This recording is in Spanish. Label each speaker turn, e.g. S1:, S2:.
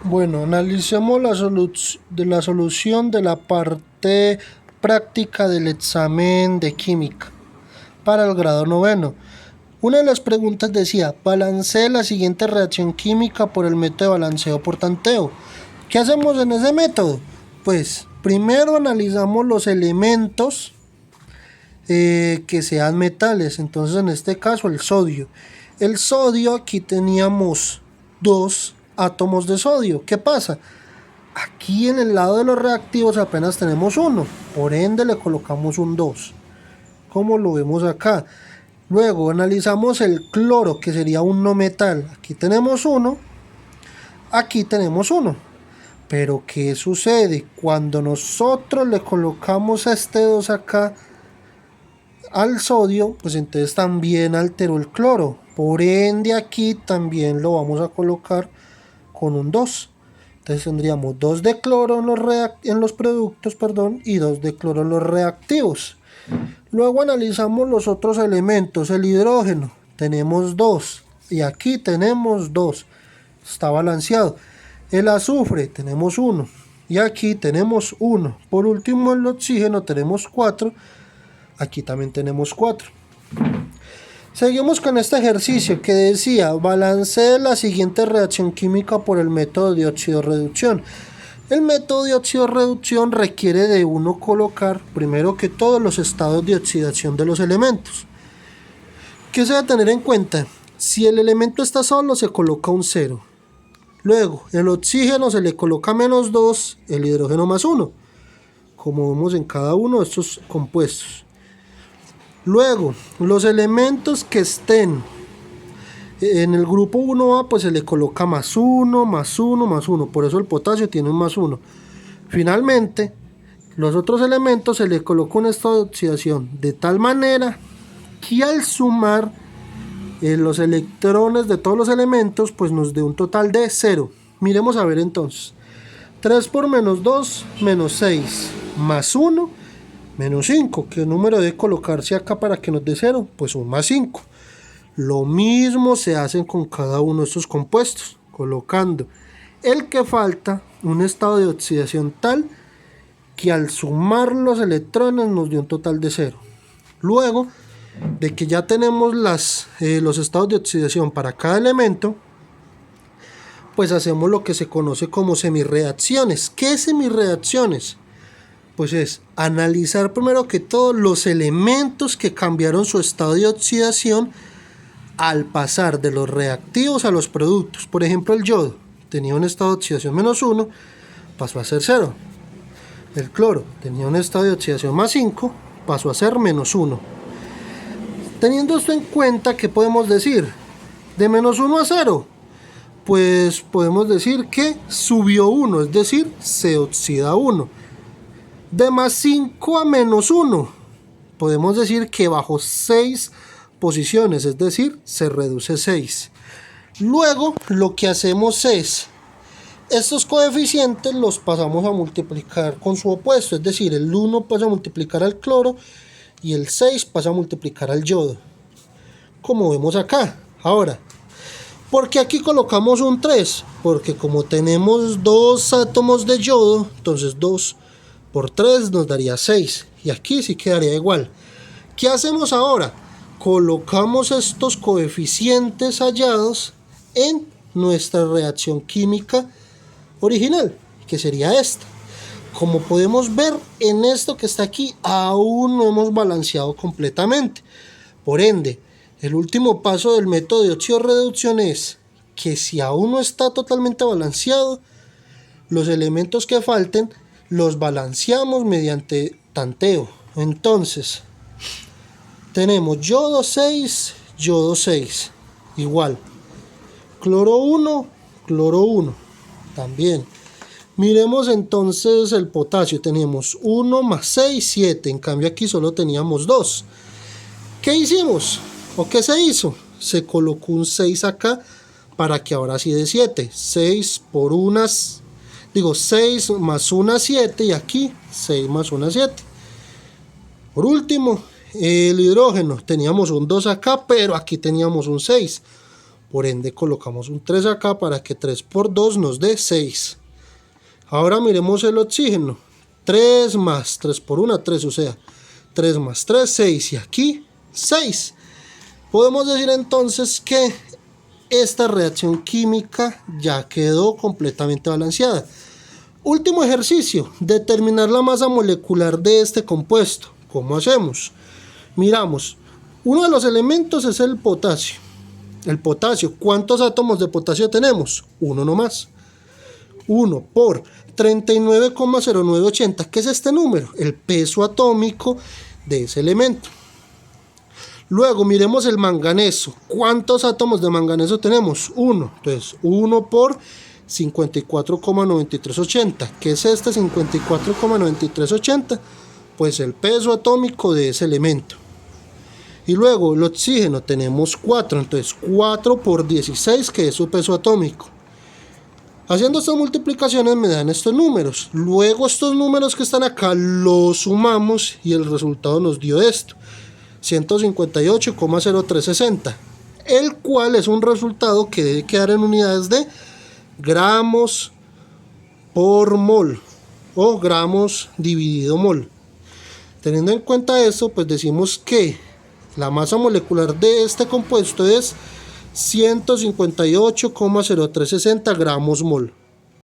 S1: Bueno, analicemos la solución de la parte práctica del examen de química para el grado noveno. Una de las preguntas decía, balancee la siguiente reacción química por el método de balanceo por tanteo. ¿Qué hacemos en ese método? Pues primero analizamos los elementos que sean metales. Entonces en este caso el sodio. El sodio, aquí teníamos dos átomos de sodio. ¿Qué pasa? Aquí en el lado de los reactivos apenas tenemos uno, por ende le colocamos un 2, como lo vemos acá. Luego analizamos el cloro, que sería un no metal. Aquí tenemos uno, aquí tenemos uno. Pero ¿qué sucede? Cuando nosotros le colocamos este 2 acá al sodio, pues entonces también alteró el cloro. Por ende aquí también lo vamos a colocar con un 2. Entonces tendríamos 2 de cloro en los productos, y 2 de cloro en los reactivos. Luego analizamos los otros elementos. El hidrógeno, tenemos 2 y aquí tenemos 2. Está balanceado. El azufre, tenemos 1 y aquí tenemos 1. Por último, el oxígeno tenemos 4. Aquí también tenemos 4. Seguimos con este ejercicio que decía, balancee la siguiente reacción química por el método de óxido-reducción. El método de óxido-reducción requiere de uno colocar, primero que todo, los estados de oxidación de los elementos. ¿Qué se debe tener en cuenta? Si el elemento está solo, se coloca un 0. Luego, el oxígeno se le coloca menos 2, el hidrógeno más 1, como vemos en cada uno de estos compuestos. Luego, los elementos que estén en el grupo 1A, pues se le coloca más 1, más 1, más 1. Por eso el potasio tiene un más 1. Finalmente, los otros elementos se le coloca un estado de oxidación de tal manera que al sumar los electrones de todos los elementos, pues nos dé un total de 0. Miremos a ver entonces. 3 por menos 2, menos 6, más 1. Menos 5, ¿qué número debe colocarse acá para que nos dé 0? Pues un más 5. Lo mismo se hace con cada uno de estos compuestos, colocando el que falta un estado de oxidación tal que al sumar los electrones nos dio un total de 0. Luego de que ya tenemos los estados de oxidación para cada elemento, pues hacemos lo que se conoce como semirreacciones. ¿Qué semirreacciones? Pues es analizar primero que todo los elementos que cambiaron su estado de oxidación al pasar de los reactivos a los productos. Por ejemplo, el yodo tenía un estado de oxidación menos 1, pasó a ser 0. El cloro tenía un estado de oxidación más 5, pasó a ser menos 1. Teniendo esto en cuenta, ¿qué podemos decir? De menos 1 a 0, pues podemos decir que subió 1, es decir, se oxida 1. De más 5 a menos 1, podemos decir que bajó 6 posiciones, es decir, se reduce 6. Luego, lo que hacemos es, estos coeficientes los pasamos a multiplicar con su opuesto, es decir, el 1 pasa a multiplicar al cloro y el 6 pasa a multiplicar al yodo, como vemos acá. Ahora, ¿por qué aquí colocamos un 3? Porque como tenemos 2 átomos de yodo, entonces 2 por 3 nos daría 6. Y aquí sí quedaría igual. ¿Qué hacemos ahora? Colocamos estos coeficientes hallados en nuestra reacción química original, que sería esta. Como podemos ver en esto que está aquí, aún no hemos balanceado completamente. Por ende, el último paso del método de óxido-reducción es que si aún no está totalmente balanceado, los elementos que falten los balanceamos mediante tanteo. Entonces, tenemos yodo 6, igual. Cloro 1, cloro 1, también. Miremos entonces el potasio, tenemos 1 más 6, 7, en cambio aquí solo teníamos 2. ¿Qué hicimos? ¿O qué se hizo? Se colocó un 6 acá para que ahora sí dé 7. 6 por 6 más 1, 7, y aquí 6 más 1, 7. Por último, el hidrógeno, teníamos un 2 acá, pero aquí teníamos un 6. Por ende colocamos un 3 acá para que 3 por 2 nos dé 6. Ahora miremos el oxígeno. 3 más 3 por 1, 3, o sea, 3 más 3, 6. Y aquí 6. Podemos decir entonces que esta reacción química ya quedó completamente balanceada. Último ejercicio, determinar la masa molecular de este compuesto. ¿Cómo hacemos? Miramos, uno de los elementos es el potasio. El potasio, ¿cuántos átomos de potasio tenemos? Uno nomás. 1 por 39,0980, ¿qué es este número? El peso atómico de ese elemento. Luego miremos el manganeso. ¿Cuántos átomos de manganeso tenemos? 1. Entonces 1 por 54,9380. ¿Qué es este 54,9380? Pues el peso atómico de ese elemento. Y luego el oxígeno tenemos 4. Entonces 4 por 16, que es su peso atómico. Haciendo estas multiplicaciones me dan estos números. Luego estos números que están acá los sumamos y el resultado nos dio esto. 158,0360, el cual es un resultado que debe quedar en unidades de gramos por mol o gramos dividido mol. Teniendo en cuenta eso, pues decimos que la masa molecular de este compuesto es 158,0360 gramos mol.